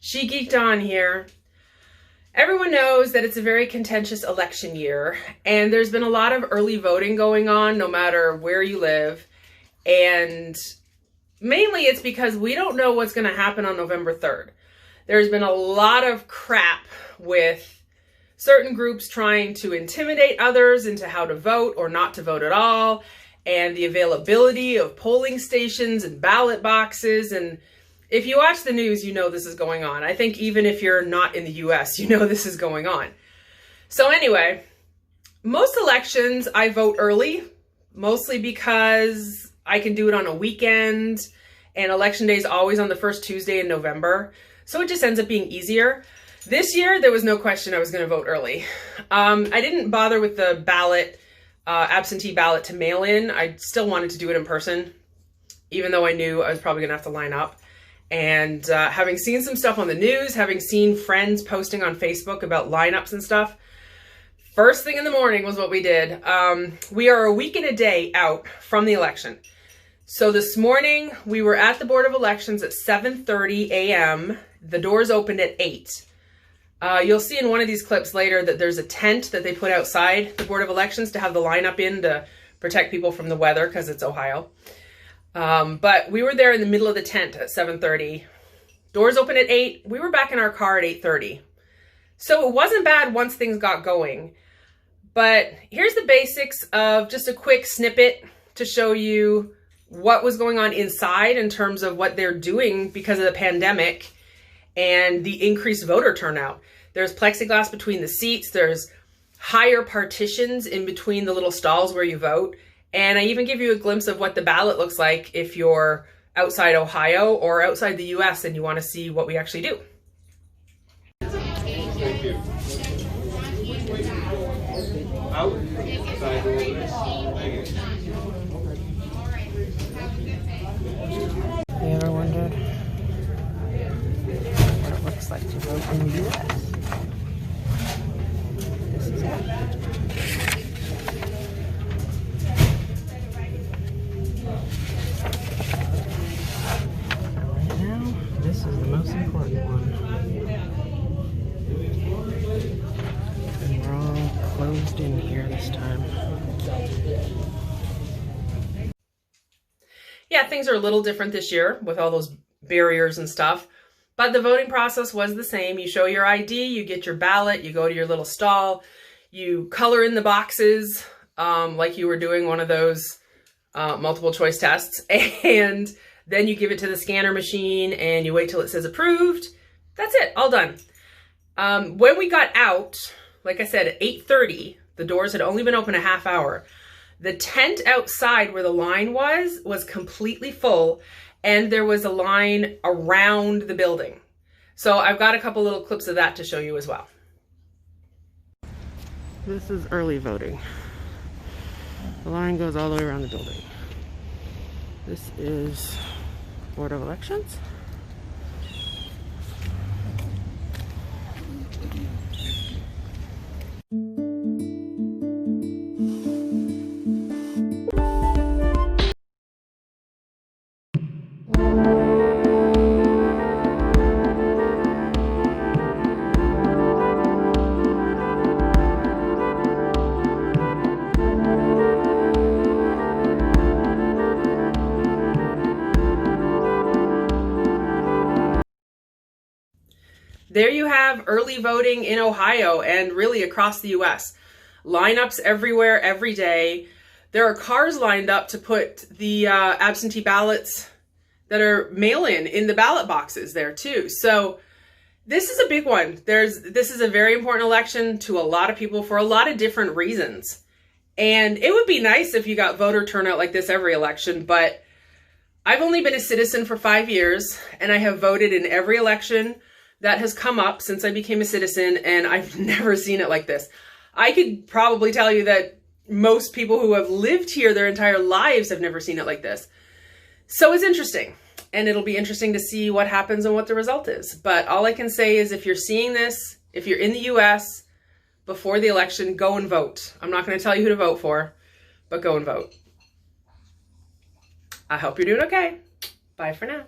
She Geeked On here. Everyone knows that it's a very contentious election year, and there's been a lot of early voting going on no matter where you live. And mainly it's because we don't know what's going to happen on November 3rd. There's been a lot of crap with certain groups trying to intimidate others into how to vote or not to vote at all, and the availability of polling stations and ballot boxes. And if you watch the news, you know this is going on. I think even if you're not in the US, you know this is going on. So anyway, most elections I vote early, mostly because I can do it on a weekend, and election day is always on the first Tuesday in November. So it just ends up being easier. This year, there was no question I was going to vote early. I didn't bother with the ballot, absentee ballot to mail in. I still wanted to do it in person, even though I knew I was probably going to have to line up. And having seen some stuff on the news, having seen friends posting on Facebook about lineups and stuff, first thing in the morning was what we did. We are a week and a day out from the election. So this morning, we were at the Board of Elections at 7:30 a.m. The doors opened at 8. You'll see in one of these clips later that there's a tent that they put outside the Board of Elections to have the lineup in to protect people from the weather because it's Ohio. But we were there in the middle of the tent at 7:30. Doors open at 8. We were back in our car at 8:30. So it wasn't bad once things got going. But here's the basics of just a quick snippet to show you what was going on inside in terms of what they're doing because of the pandemic and the increased voter turnout. There's plexiglass between the seats. There's higher partitions in between the little stalls where you vote. And I even give you a glimpse of what the ballot looks like if you're outside Ohio or outside the US and you want to see what we actually do. Thank you. You ever wondered what it looks like to vote in the US? This is it. Right now, this is the most important one. And we're all closed in here this time. Yeah, things are a little different this year with all those barriers and stuff, but the voting process was the same. You show your ID, you get your ballot, you go to your little stall, you color in the boxes like you were doing one of those multiple choice tests, and then you give it to the scanner machine and you wait till it says approved. That's it, all done. When we got out, like I said, at 8:30, the doors had only been open a half hour. The tent outside where the line was completely full, and there was a line around the building. So I've got a couple little clips of that to show you as well. This is early voting. The line goes all the way around the building. This is Board of Elections. There you have early voting in Ohio and really across the US. Lineups everywhere, every day. There are cars lined up to put the absentee ballots that are mail-in in the ballot boxes there too. So this is a big one. This is a very important election to a lot of people for a lot of different reasons. And it would be nice if you got voter turnout like this every election, but I've only been a citizen for 5 years, and I have voted in every election that has come up since I became a citizen, and I've never seen it like this. I could probably tell you that most people who have lived here their entire lives have never seen it like this. So it's interesting, and it'll be interesting to see what happens and what the result is. But all I can say is if you're seeing this, if you're in the US before the election, go and vote. I'm not going to tell you who to vote for, but go and vote. I hope you're doing okay. Bye for now.